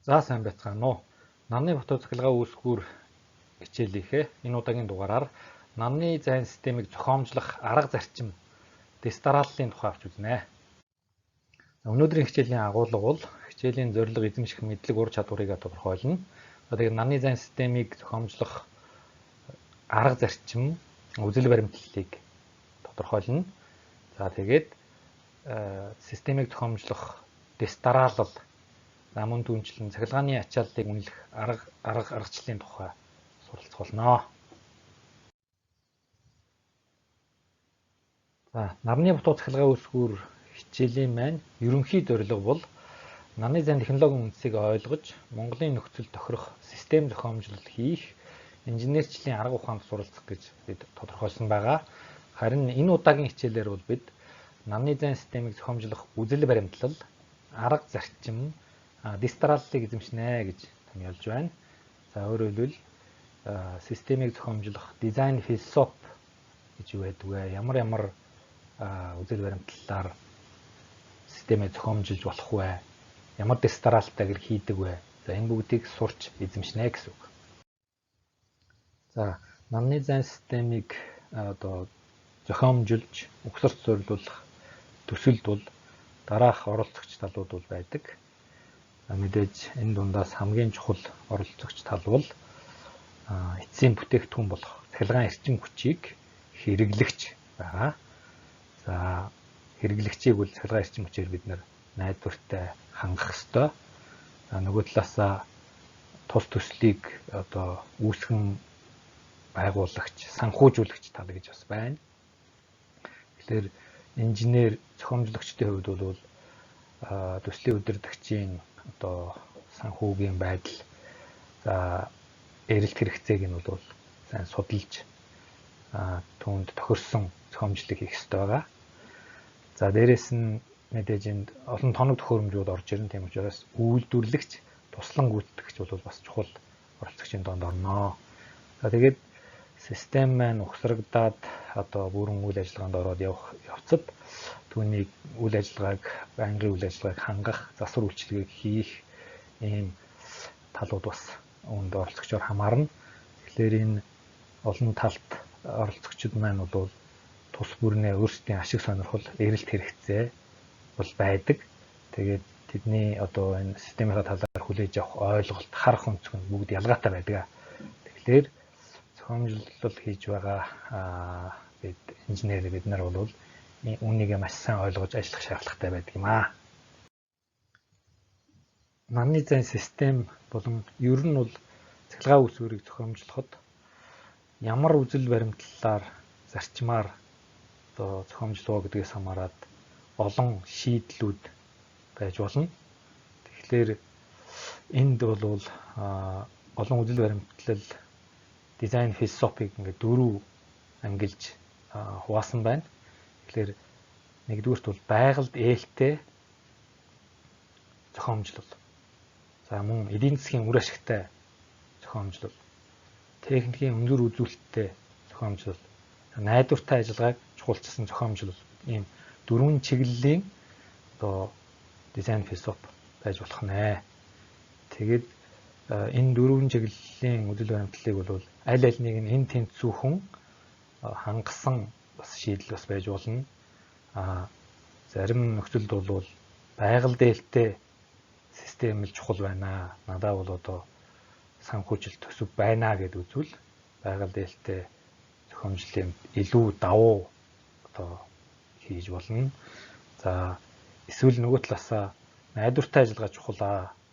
За сайн байцгаана уу. Намны фото цахилгаан үүсгүүр хичээлийнхээ энэ удаагийн дугаараар намны зайн системийг зохиомжлох арга зарчим дистараллын тухай авч үзнэ. Өнөөдрийн хичээлийн агуулга бол хичээлийн зорилго эзэмших мэдлэг ур чадварыг тодорхойлно. Тэгээд намны зайн системийг зохиомжлох арга зарчим үзэл баримтлалыг тодорхойлно. За тэгээд системийг зохиомжлох дистаралл мөн түнчлэн цахилгааны ачааллыг үнэлэх аргачлалын тухай суралцах болно. За, намны бутуу цахилгаан үүсгүүр хичээлийн маань ерөнхий зорилго бол намны зайн технологийн үндсийг ойлгож, Монголын нөхцөл тохирох систем зохиомжлол хийх инженерчлийн арга ухаанд суралцах гэж бид тодорхойлсон байгаа. Харин энэ удаагийн хичээлээр бол бид намны зайн системийг зохиомжлох үзэл баримтлал, арга зарчим дистараллыг эзэмшнэ гэж томьёолж байна. За өөрөөр хэлбэл системийг зохиомжлох дизайн философи гэж юу байдаг вэ? Ямар үзэл баримтлалаар системийг зохиомжилж болох вэ? Ямар дистараллтайг хийдэг вэ? За энэ бүгдийг сурч эзэмшнэ гэсэн үг. За намны зайн системийг зохиомжилж угсарт зориулах төсөлд бол дараах оролцогч талууд бол байдаг. Мэдээж энэ дундаас хамгийн чухал оролцогч тал бол эцсийн бүтээгдэхүүн болох цахилгаан эрчим хүчийг хэрэглэгч байгаа. За хэрэглэгчийг бол цахилгаан эрчим хүчээр бид найдвартай хангах ёстой. За нөгөө талаасаа тус төслийг үүсгэн байгуулагч, санхүүжүүлэгч тал гэж бас байна. Тэгэхээр инженер, зохиомжлогчдын хувьд бол төслийн удирдагчийн санхүүгийн байдал, за эрэлт хэрэгцээг нь бол сайн судалж түүнд тохирсон зохиомжлыг хийх ёстой байгаа. За дээрэс нь мэдээж энд олон тоног төхөөрөмжүүд орж ирнэ. Тийм учраас үйлдвэрлэгч, туслан гүйцэтгэгч бол бас чухал оролцогчийн донд орно. За тэгээд систем маань ухсрагдаад бүрэн үйл ажиллагаанд ороод явцад түүнийг үйл ажиллагааг, байнгын үйл ажиллагааг хангах, засвар үйлчилгээг хийх ийм талууд бас үүнд оролцогчоор хамаарна. Тэгэхээр энэ олон талт оролцогчид маань бол тус бүрнээ өөрсдийн ашиг сонирхол, эрэлт хэрэгцээ бол байдаг. Тэгээд тэдний энэ системийн талаар хүлээж авах ойлголт, харах өнцөг нь бүгд ялгаатай байдаг. Тэгэхээр зохиомжлол хийж байгаа бид нар бол үүнийг маш сайн ойлгож ажиллах шаардлагатай байдаг юм аа. Намны зайн систем болон ер нь бол цахилгаан үүсвэрийг зохиомжлоход ямар үзэл баримтлалаар, зарчмаар зохиомжлоо гэдгээс хамаарат олон шийдлүүд байж болно. Тэгэхээр энд бол олон үзэл баримтлал, дизайн философиг ингээд 4 ангилж хуваасан байна. Тэгэхээр нэгдүгürt бол байгальд ээлтэй зохиомжлол. За мөн эдийн засгийн үр ашигтай зохиомжлол. Техникийн өндөр үзүүлэлттэй зохиомжлол. Найдвартай ажиллагааг чухалчилсан зохиомжлол. Ийм 4 чиглэлийн дизайн философи байж болох нэ. Тэгээд энэ 4 чиглэлийн үзэл баримтлалыг бол аль алиныг нь эн тэнцвүүхэн хангасан бас шийдэл бас байж болно. Зарим нөхцөлд бол байгальд ээлтэй систем л чухал байна. Надад бол санхүүжилт төсөв байна гэдээ үзвэл байгальд ээлтэй зохиомжлын илүү давуу хийж болно. За эсвэл нөгөө талаасаа найдвартай ажиллагаа чухал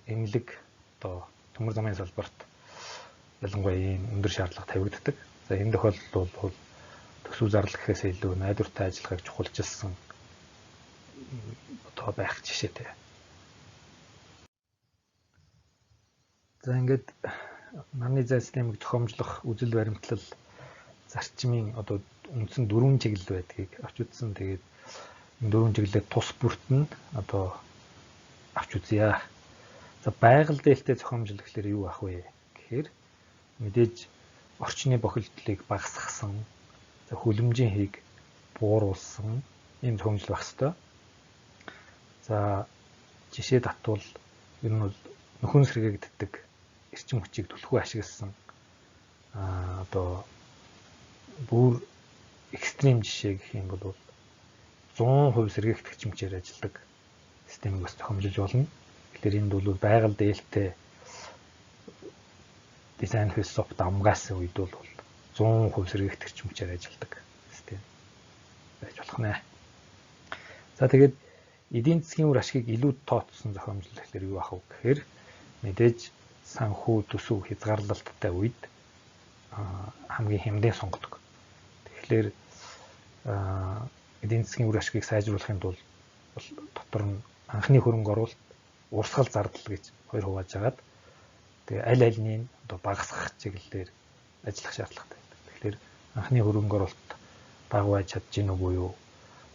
эмнэлэг төмөр замын салбарт ялангуяа ийм өндөр шаардлага тавигддаг. За энэ тохиолдолд бол төсөв зарлах гэхээс илүү найдвартай ажиллагааг чухалчилсан байх жишээтэй. За ингээд намны зайн системийг зохиомжлох үзэл баримтлал зарчмын үндсэн 4 чиглэл байдгийг авч үзсэн. Тэгээд энэ 4 чиглэлээр тус бүрт нь авч үзье. За байгальд ээлтэй зохиомжлол гэхэлэр юу ах вэ гэхээр мэдээж орчны бохирдлыг багасгасан, хүлэмжийн хийг бууруулсан ийм зохиомжлол байх ёстой. За жишээ татвал ер нь бол нөхөн сэргээгддэг эрчим хүчийг түлхүү ашигласан одоо бүр экстрим жишээ гэх юм бол 100% сэргээгдэх чимчээр ажилладаг системийг бас тохиомжуулж болно. Тэгэхээр энд бол байгаль дээлтэй дизайн философи дамгаасан үед бол 100% сэргээгдэх чимчээр ажилладаг систем байж болох нэ. За тэгээд эдийн засгийн үр ашгийг илүү тооцсон зохиомжлол гэхээр юу ах вэ гэхээр мэдээж санхүү төсөв хязгаарлалттай үед хамгийн хямдын сонгодог. Тэгэхээр эдийн засгийн үр ашгийг сайжруулахын тулд дотор нь анхны хөрөнгө оруулалт, урсгал зардал гэж хоёр хувааж агаад тэгээ аль альнийг одоо багасгах чиглэлээр ажиллах шаардлагатай байдаг. Тэгэхээр анхны хөрөнгө оруулалт бага байж чадж гин үгүй юу?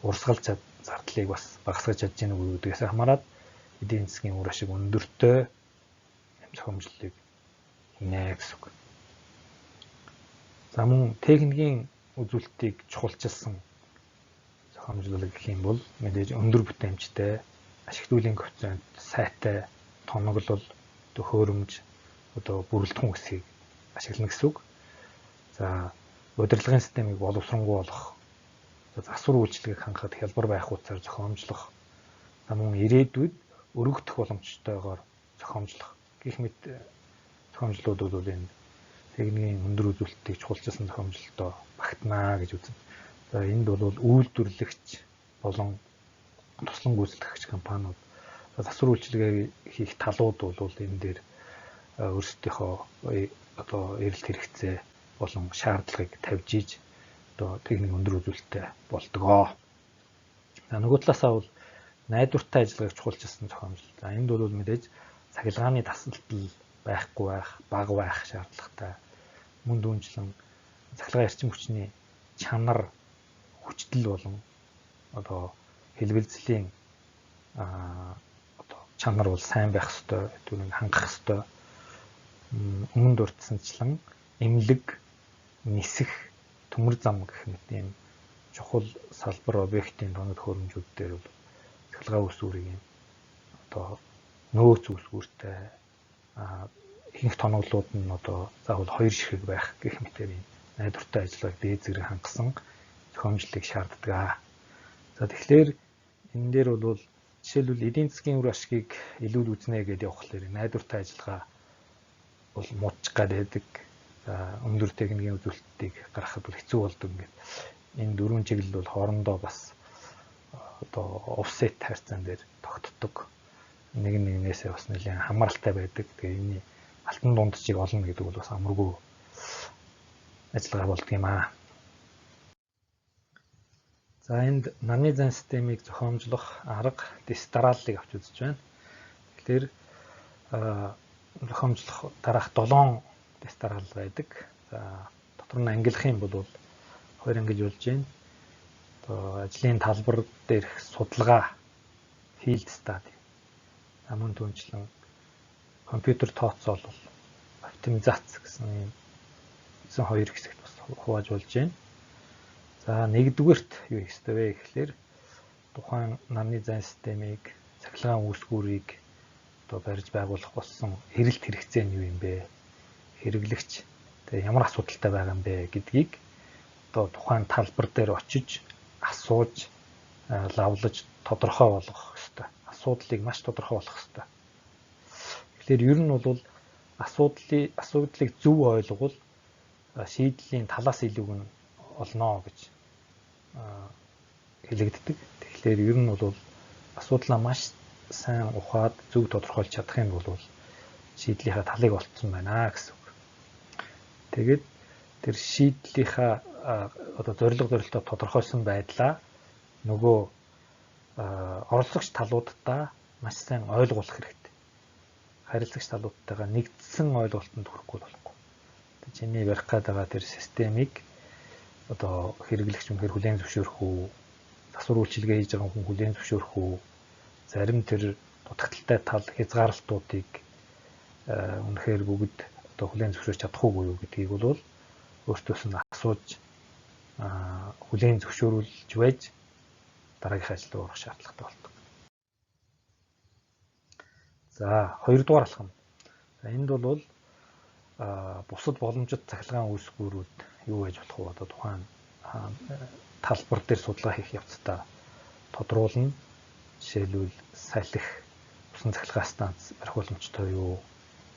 Урсгал зардлыг бас багасгаж чадж гин үгүй юу? Гэдгээс хамаарат эдийн засгийн үр ашиг өндөртэй зохиомжлолыг хийнэ гэсэн үг. За мөн техникийн үзүүлэлтийг чухалчилсан зохиомжлол гэх юм бол мэдээж өндөр бүтээмжтэй, ашиглуулын коэффициент сайтай, тоноглол, төхөөрөмж, одоо бүрэлдэхүүн хэсгийг ашиглана гэсэн үг. За удирдлагын системийг боловсронгуй болгох, засвар үйлчилгээг хангахад хялбар байх утсаар зохиомжлох, за мөн ирээдүйд өргөгдөх боломжтойгоор зохиомжлох гэх мэт зохиомжлууд бол энэ техникийн өндөр үзүүлэлтийг чухалчилсан зохиомжлолтой багтнаа гэж үзнэ. За энд бол үйлдвэрлэгч болон туслан гүйцэтгэгч компаниуд засвар үйлчилгээ хийх талууд бол энэ дээр өөрсдийнхөө одоо эрэлт хэрэгцээ болон шаардлагыг тавьж ийж одоо техник өндөр үзүүлэлттэй болдгоо. За нөгөө талаасаа бол найдвартай ажиллагааг чухалчилсан зохиомжлол. За энд бол мэдээж цахилгааны тасалдал байхгүй байх, бага байх шаардлагатай. Мөн дүүнчлэн цахилгаан эрчим хүчний чанар, хүчтэл болон одоо хэлбэлзлийн одоо чанар бол сайн байх ёстой, түүнийг хангах ёстой. Өмнө дурдсанчлан эмнэлэг, нисэх, төмөр зам гэх мэт ийм чухал салбар объектын тоног хөрөмжүүд дээр бол цахилгаан үүсвэрийн одоо нөөц үүсвэртэй ихэнх тоноглууд нь одоо заавал 2 ширхэг байх гэх мэтээр найдвартай ажиллагааг дээд зэрэг хангасан зохиомжлолыг шаарддаг. За тэгэхээр энэ дээр бол жишээлбэл эдийн засгийн үр ашгийг илүүд үзнэ гэдээ явахлаар найдвартай ажиллагаа бол муудчих гад байдаг. За өндөр техникийн үзүүлэлтийг гаргахад бол хэцүү болдог ингээд. Энэ дөрвөн чиглэл бол хоорондоо бас одоо офсет харьцаан дээр тогтдог. Нэг нэгнээсээ бас нэлээд хамааралтай байдаг. Тэгээ энэ алтан дундчийг олно гэдэг бол бас амаргүй ажиллагаа болдго юм аа. За энд нарны зан системийг зохиомжлох арга дистараллыг авч үзэж байна. Тэгэхээр зохиомжлох дараах 7 дистарал байдаг. За дотор нь ангилах юм бол 2 ангиж болж байна. Одоо ажлын талбар дээрх судалгаа field study. Мөн түнчлэн компьютер тооцоол бол оптимизац гэсэн юм 2 хэсэгт бас хувааж болж байна. За нэгдүгээрт юу хийх ёстой вэ гэхлээр тухайн нарны зан системийг, цахилгаан үүсгүүрийг одоо барьж байгуулах болсон эрэлт хэрэгцээ нь юу юм бэ? Хэрэглэгч тэгээ ямар асуудалтай байгаа юм бэ гэдгийг одоо тухайн талбар дээр очиж асууж, лавлаж тодорхой болгох ёстой. Асуудлыг маш тодорхой болгох ёстой. Тэгэхээр ер нь бол асуудлыг зөв ойлгол шийдлийн талаас илүүг нь олно гэж хэлэгддэг. Тэгэхээр ер нь бол асуудлаа маш сайн ухаад зөв тодорхойлж чадах юм бол шийдлийнхаа талыг олцсон байна гэсэн үг. Тэгээд тэр шийдлийнхаа одоо зорилготой тодорхойлсон байдлаа нөгөө оролцогч талуудаа маш сайн ойлгуулах хэрэгтэй. Харилцагч талуудтайгаа нэгдсэн ойлголтод хүрэхгүй болохгүй. Чиний барих гэдэг тэр системийг одоо хэрэглэгч үнэхээр хүлээн зөвшөөрөх үү, засвар үйлчилгээ хийж байгаа хүн хүлээн зөвшөөрөх үү, зарим тэр дутагдaltaй тал хязгаарлалтуудыг үнэхээр бүгд одоо хүлээн зөвшөөрч чадах уугүй юу гэдгийг бол өөртөөс нь асууж хүлээн зөвшөөрүүлж байж дараагийн ажил руу орох шаардлагатай болдог. За 2 дугаар алхам. За энд бол бусад боломжит цахилгаан үүсгүүрүүд юу гэж болох вэ? Одоо тухайн талбар дээр судалгаа хийх явцдаа тодруулна. Жишээлбэл салхи, усан цахилгаан станц барих боломжтой юу?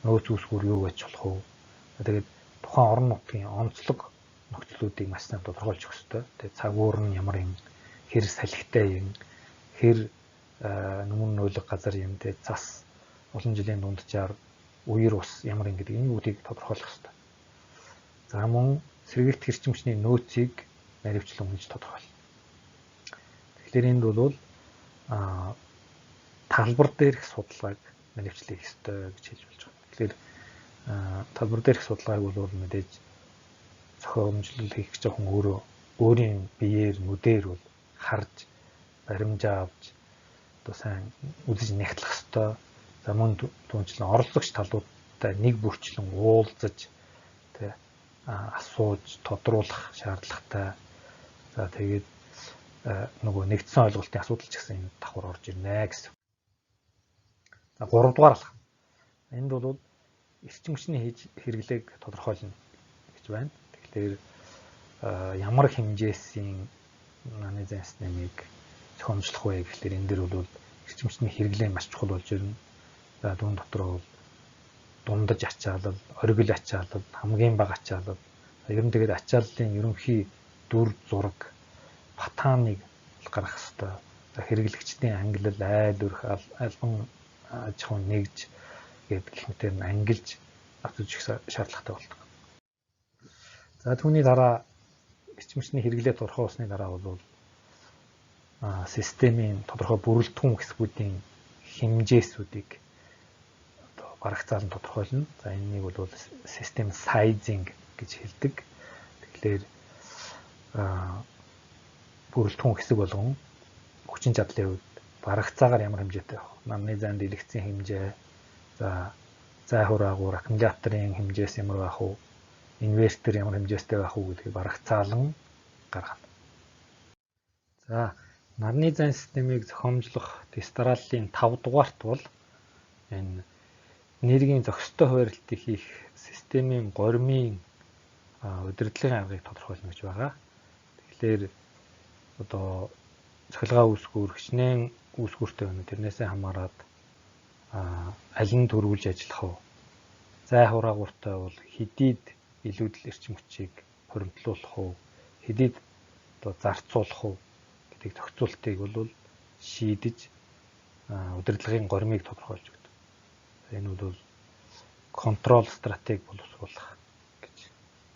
Нөөц үүсгүүр юу гэж болох вэ? Тэгээд тухайн орон нутгийн онцлог нөхцлүүдийг маш сайн тодорхойлж өгөх ёстой. Тэгээд цаг уур нь ямар юм, хэр салхитай юм, хэр нүмэн нөөлөг газар юм, тэгээд цас олон жилийн дунджаар үер ус ямар юм гэдэг энэ бүгдийг тодорхойлох ёстой. За мөн сэргээлт хэрчимчний нөөцийг наривчлан үнэлж тодорхойлно. Тэгэхээр энд бол талбар дээрх судалгааг наривчлах ёстой гэж хэлж болж байгаа. Тэгэхээр талбар дээрх судалгааг бол мэдээж зохиомжлол хийх гэж хүн өөрийн биеэр нүдээр бол харж баримжаа авч одоо сайн үзэж нягтлах ёстой. За мөн түүнчлэн оролцогч талуудтай нэг бүрчлэн уулзаж тэ асууж тодруулах шаардлагатай. За тэгээд нөгөө нэгдсэн ойлголтын асуудал ч гэсэн энэ давхар орж ирнэ гэсэн. За 3 дугаар алхам. Энд бол эрчимчний хэрэглээг тодорхойлно гэж байна. Тэгэхээр ямар хэмжээсийн наны зан системийг зохиомжлох вэ гэхлээр энэ дэр бол эрчимчний хэрэглээ маш чухал болж ирнэ. За түүн дотор бол дундаж ачаалал, оргил ачаалал, хамгийн бага ачаалал. Ер нь тэгээд ачааллын ерөнхий дүр зураг батааныг гаргах хэрэгтэй. За хэрэглэгчдийн ангилал, айл өрх, албан аж ахуйн нэгж гэдэг гэх мэтээр нь ангилж авч үзэх шаардлагатай болдог. За түүний дараа эрчимчний хэрэглээ тодорхойлсны дараа бол системийн тодорхой бүрэлдэхүүн хэсгүүдийн хэмжээсүүдийг одоо барагцаалан тодорхойлно. За энэнийг бол систем сайзинг гэж хэлдэг. Тэгэхээр бүрэлдэхүүн хэсэг болгон хүчин чадлын хувьд барагцаагаар ямар хэмжээтэй байх вэ? Намны зан дэлгэцийн хэмжээ, за зай хураагуур аккумуляторын хэмжээс ямар байх вэ? Инвертер ямар хэмжээстэй байх вэ гэдгийг барагцаалан гаргана. За нарны зан системийг зохиомжлох тестараллын 5 дугаарт бол энэ энергийн зохистой хуваарлтыг хийх системийн горимын удирдлагын аргыг тодорхойлно гэж байгаа. Тэгэхээр одоо цахилгаан үүсгүүр хичнээн үүсгүүртэй байна. Тэрнээсээ хамаарат аль нь төрүүлж ажиллах вэ? Зай хураагууртай бол хэдийд илүүдэл эрчим хүчийг хоригдлуулах уу? Хэдийд одоо зарцуулах уу гэдэг зохицуултыг бол шийдэж удирдлагын горимыг тодорхойлж өгдөг. Энэ бол контрол стратеги боловсруулах гэж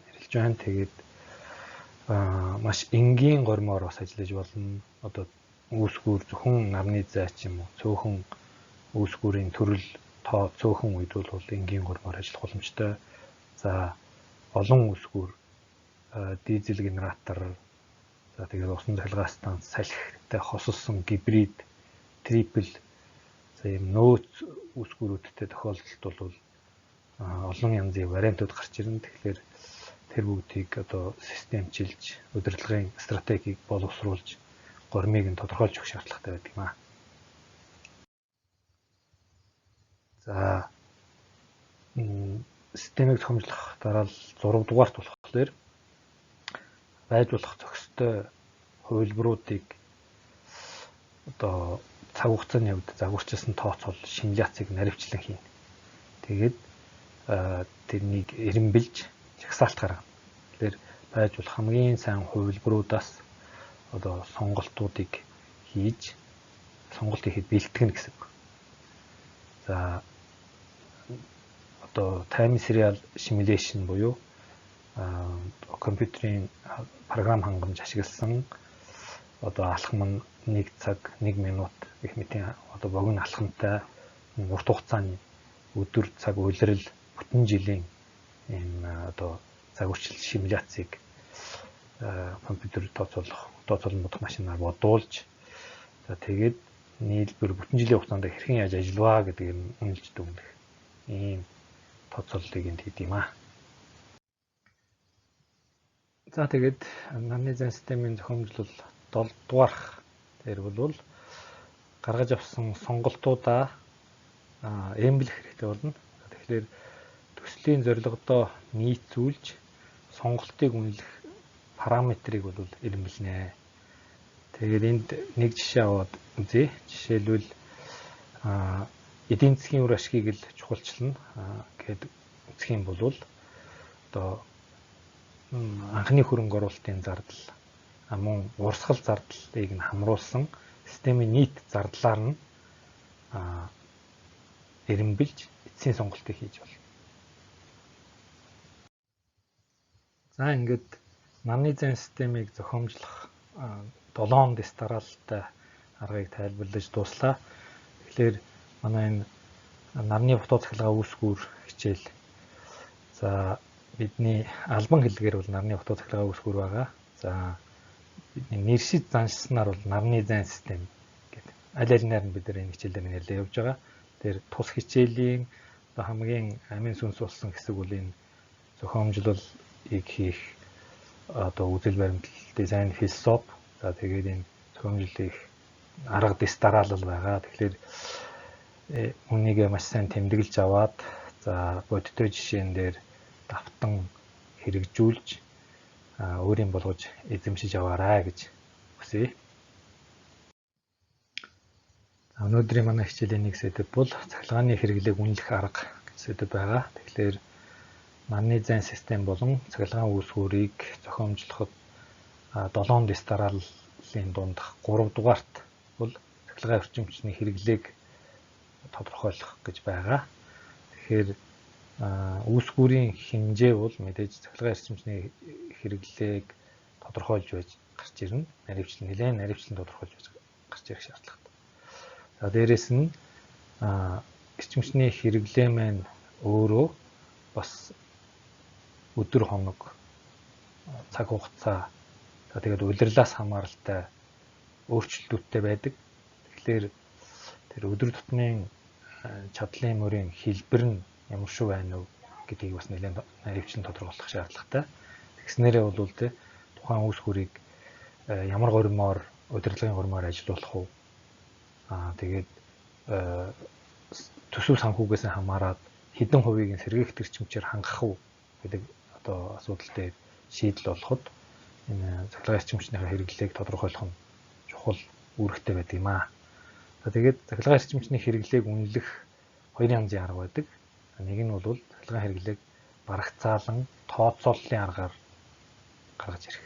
нэрлэж байна. Тэгээд маш энгийн горимоор бас ажиллаж болно. Одоо үүсгүүр зөвхөн нарны зай ч юм уу, цөөхөн үүсгүүрийн төрөл тоо цөөхөн үед бол энгийн горимоор ажиллах боломжтой. За олон үүсгүүр дизель генератор, за тэгээд усан цахилгаан станц, салхитай хосолсон гибрид, трипл, за ийм нөөц үүсгүүрүүдтэй тохиолдолд бол олон янзын вариантууд гарч ирнэ. Тэгэхээр тэр бүгдийг одоо системчилж, удирдлагын стратегийг боловсруулж, горимыг нь тодорхойлж өгөх шаардлагатай байдаг юм аа. За системийг зохиомжлох дараал 6 дугаарт болохоор байж болох зохистой хувилбаруудыг одоо цаг хугацааны хувьд загварчилсан тооцоол симуляцийг наривчлан хийнэ. Тэгээд тэрнийг эренбэлж жагсаалт гаргана. Тэгэхээр байж болох хамгийн сайн хувилбаруудаас одоо сонголтуудыг хийж сонголт хийхэд бэлтгэнэ гэсэн үг. За одоо time serial simulation буюу компьютерийн програм хангамж ашигласан одоо алхам нь 1 цаг 1 минут гэх мэтийн одоо богино алхамтай урт хугацааны өдөр цаг улирал бүтэн жилийн энэ одоо загварчил симуляцийг компьютер тооцоолон бодох машинаар бодуулж за тэгээд нийлбэр бүтэн жилийн хугацаанд хэрхэн яаж ажиллаваа гэдгийг нь үнэлж дүгнэх ийм тооцооллыг энд хийд юм аа. За тэгээд нарны зан системийн зохиомжлол 7 дугаарх дээр бол гаргаж авсан сонголтуудаа эмблэх хэрэгтэй болно. Тэгэхээр төслийн зорилгодоо нийцүүлж сонголтыг үнэлэх параметрыг бол ирэмбэлнэ. Тэгээд энд нэг жишээ аваад үзье. Жишээлбэл эдийн засгийн үр ашгийг л чухалчлана гэд үзэх юм бол одоо анхны хөрөнгө оруулалтын зардал мөн урсгал зардлыг нь хамруулсан системийн нийт зардлаар нь ирэмбэлж эцсийн сонголтыг хийж болно. За ингээд намны зайн системийг зохиомжлох 7 дэс дараалалтай аргыг тайлбарлаж дуслаа. Тэгэхээр манай энэ нарны утга цахилгаан үүсгүүр хичээл. За бидний албан хэллэгээр бол нарны утга цахилгаан үүсгүүр байгаа. За бидний нэршид заншснаар бол нарны зайн систем гэдэг. Аль алинаар нь бид энэ хичээлээр нэрлээ явж байгаа. Тэр тус хичээлийн хамгийн амин сүнс болсон хэсэг бол энэ зохиомжлолыг хийх үзэл баримтлал дизайн философи. За тэгээд энэ зохиомжлолыг арга дэс дараалал байгаа. Тэгэхээр үнийг маш сайн тэмдэглэж аваад за бодиттой жишээн дээр давтан хэрэгжүүлж өөрийн болгож эзэмшиж аваарай гэж хүсье. Өнөөдрийн манай хичээлийн нэг сэдэв бол цахилгааны хэрэглээг үнэлэх арга гэж сэдэв байгаа. Тэгэхээр нарны зайн систем болон цахилгаан үүсгүүрийг зохиомжлоход 7 дэс дарааллын дунд 3 дугаарт бол цахилгаан эрчимчний хэрэглээг тодорхойлох гэж байгаа. Тэгэхээр үүсгүүрийн хэмжээ бол мэдээж цахилгаан эрчимчний хэрэглээг тодорхойлж байж гарч ирнэ. Нэлээд наривчлан тодорхойлж байж гарч ирэх шаардлагатай. За дээрэс нь эрчимчний хэрэглээ маань өөрөө бас өдөр хоног цаг хугацаа тэгээд улирлаас хамааралтай өөрчлөлтүүдтэй байдаг. Тэгэхээр тэр өдөр тутмын чадлын мөрийн хэлбэр нь ямар шүү байна уу гэдгийг бас нэлээд наривчлан тодорхойлох шаардлагатай. Тэгснээрээ бол тухайн үүсгүүрийг ямар горимоор удирдлагын горимоор ажилуулах уу? Тэгээд төсөв санхүүгээс хамаарат хэдэн хувийг нь сэргээгт эрчимчээр хангах уу гэдэг асуудал дээр шийдэл олоход энэ цахилгаан эрчимчнийхээ хэрэглээг тодорхойлох нь чухал үүрэгтэй байдаг юм аа. Тэгээд цахилгаан эрчимчний хэрэглээг үнэлэх хоёрын янзын арга байдаг. Нэг нь бол цахилгаан хэрэглээг барагцаалан тооцооллын аргаар гаргаж ирэх.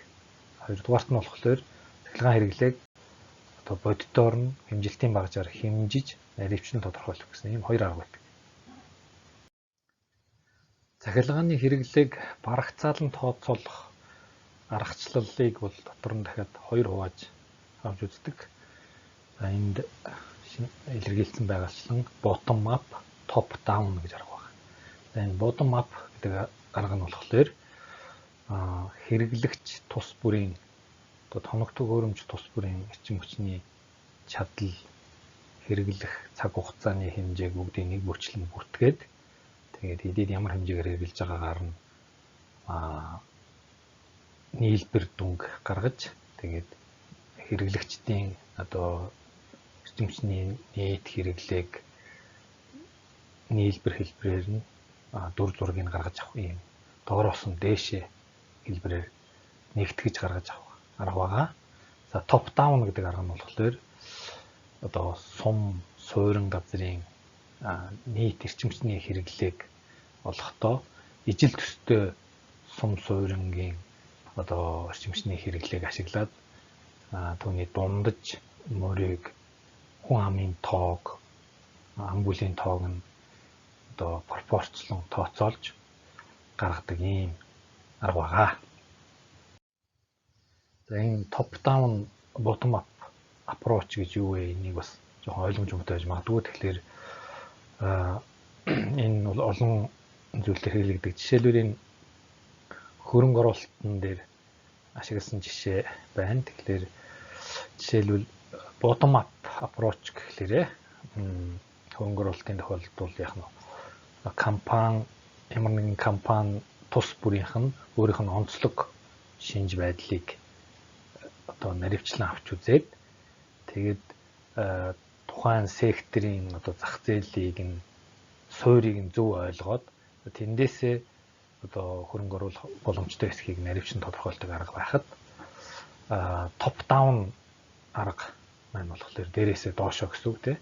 Хоёрдугаарт нь болохоор цахилгаан хэрэглээг бодитоор нь хэмжилтийн багажаар хэмжиж наривчлан тодорхойлох гэсэн ийм хоёр арга байдаг. Цахилгааны хэрэглээг барагцаалан тооцоолох аргачлалыг бол дотор нь дахиад хоёр хувааж авч үздэг. За энд илэрхийлсэн байгаачлан bottom up, top down гэж арга байна. За энэ bottom up гэдэг арга нь болохоор хэрэглэгч тус бүрийн тоногдох хөрөмж тус бүрийн эрчим хүчний чадал, хэрэглэх цаг хугацааны хэмжээг бүгдийг нэг бүрчлэн бүртгээд тэгээд эдээд ямар хэмжээгээр хэрэгжилж байгаагаар нь нийлбэр дүнг гаргаж тэгээд хэрэглэгчдийн эрчимчний нийт хэрэглээг нийлбэр хэлбэрээр нь дүр зургийг гаргаж авах юм доороосон дээшээ хэлбэрээр нэгтгэж гаргаж авах арга байгаа. За топ даун гэдэг арга нь болохоор сум суурин газрын нийт эрчимчний хэрэглээг олохдоо ижил төстэй сум суурингийн эрчимчний хэрэглээг ашиглаад түүний дундаж мөрийг хүн амын тоог, ам бүлийн тоог нь пропорцлон тооцоолж гаргадаг ийм арга байгаа. За энэ топ даун bottom up approach гэж юу вэ? Энийг бас жоохон ойлгомжтой байж магадгүй. Тэгэхээр энэ бол олон зүйлээр хэрэглэгдэх. Жишээлбэл энэ хөрөнгө оруулалтын дээр ашигласан жишээ байна. Тэгэхээр жишээлбэл bottom up approach гэхлээрээ хөрөнгө оруулалтын тохиолдолд бол яг нь компани ямар нэгэн компани тус бүрийнх нь өөрийнх нь онцлог шинж байдлыг наривчлан авч үзээд тэгээд тухайн секторын зах зээлийг нь суурийг нь зөв ойлгоод тэндээсээ одоо хөрөнгө оруулах боломжтой эсхийг наривчин тодорхойлдог арга байхад топ даун арга маань болохоор дээрээсээ доошоо гэсэн үг тийм.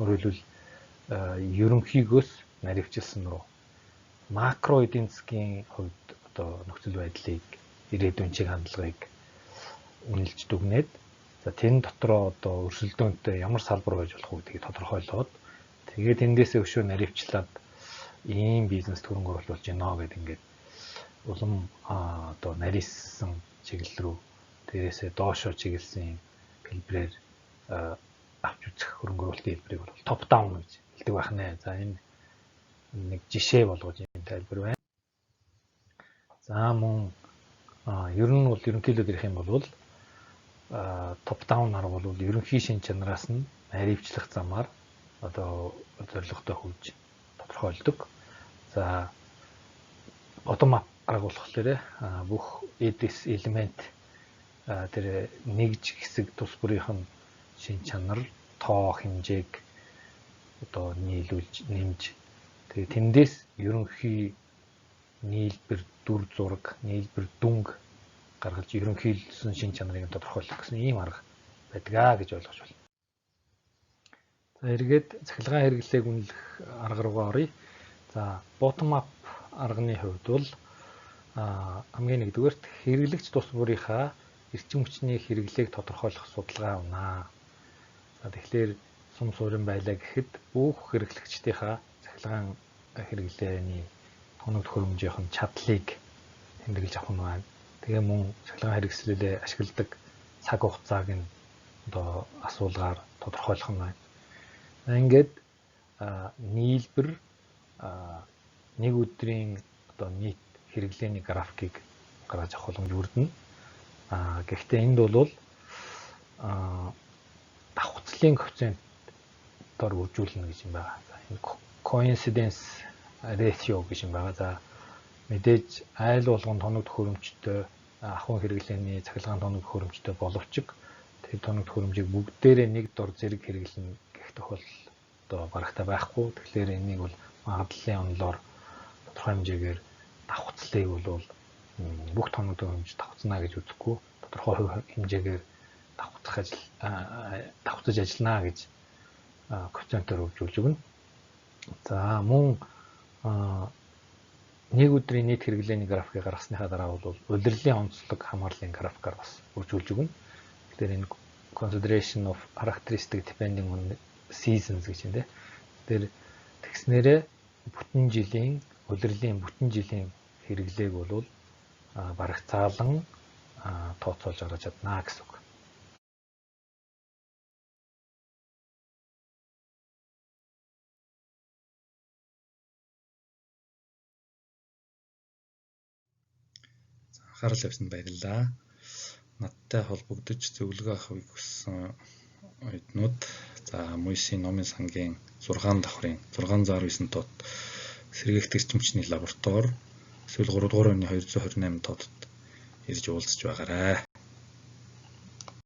Өөрөөр хэлбэл ерөнхийгөөс наривчилсан руу макро эдийн засгийн хувьд одоо нөхцөл байдлыг ирээдүйн чиг хандлагыг үнэлж дүгнээд за тэн дотроо одоо өрсөлдөөнтэй ямар салбар байж болох вэ гэдгийг тодорхойлоод тэгээд эндээсээ өшөө наривчлаад ийм бизнест хөрөнгө оруулж гинэ гэдэг ингээд улам одоо нарийсан чиглэл рүү дээрээсээ доошоо чиглэсэн хэлбэрээр авч үзэх хөрөнгө оруулалтын хэлбэрийг бол топ даун гэж хэлдэг байх нэ. За энэ нэг жишээ болгож юм тайлбар байна. За мөн ер нь бол ерөнхийдөө ярих юм бол топ даун арга бол ерөнхий шин чанараас нь наривчлах замаар одоо зорилготой хөгж тодорхойлдог. За bottom up арга болохоор бүх эдис элемент тэр нэгж хэсэг тус бүрийнх нь шин чанар, тоо хэмжээг одоо нийлүүлж нэмж тэгээ тэндээс ерөнхий нийлбэр дүр зураг, нийлбэр дүнг гаргаж ерөнхийлсөн шин чанарыг тодорхойлох гэсэн ийм арга байдаг гэж ойлгож байна. За эргээд цахилгаан хэрэглээг үнэлэх арга руугаа оръё. За bottom up арганы хувьд бол хамгийн нэгдүгээрт хэрэглэгч тус бүрийнхаа эрчим хүчний хэрэглээг тодорхойлох судалгаа авнаа. За тэгэхээр сум суурин байлаа гэхэд бүх хэрэглэгчдийнхаа цахилгаан хэрэглээний тоног төхөөрөмжийн чадлыг тэмдэглэж авах нь байна. Тэгээ мөн цахилгаан хэрэгслэлээ ашигладаг цаг хугацааг нь одоо асуулгаар тодорхойлох нь байна. Ингээд нийлбэр нэг өдрийн одоо нийт хэрэглээний графикийг гаргаж авах боломж бүрдэнэ. Гэхдээ энд бол давхцлын коэффициентээр үржүүлнэ гэж юм байна. Энэ coincidence ratio гэж юм байна. За мэдээж айл болгон тоног төхөөрөмжтэй ахуйн хэрэглээний цахилгаан тоног төхөөрөмжтэй боловч тэр тоног төхөөрөмжийг бүгдээрээ нэг дор зэрэг хэрэглэнэ гэх тохиолдол одоо барагтай байхгүй. Тэгэхээр энийг бол магадлалын онолоор тодорхой хэмжээгээр давхцлыг бол бүх тоног төхөөрөмж давхцна гэж үзэхгүй. Тодорхой хэмжээгээр давхцаж ажиллана гэж коэффициентээр үржүүлж өгнө. За мөн нэг өдрийн нийт хэрэглээний графикийг гаргасныхаа дараа бол улирлын онцлог хамаарлын графикаар бас үржүүлж өгнө. Тэгэхээр энэ consideration of characteristic depending on seasons гэж юм дээ. Тэр тэгснээрээ бүтэн жилийн улирлын бүтэн жилийн хэрэглээг бол барагцаалан тооцоолж гаргаж чадна гэсэн үг. Анхаарал тавьсанд баярлалаа. Надтай холбогдож зөвлөгөө авахыг хүссэн оюутнууд за Мойсийн номын сангийн 6 давхрын 619 тод сэргээгт эрчим хүчний лаборатори эсвэл 3 дугаар оны 228 тодод ирж уулзч байгаарай.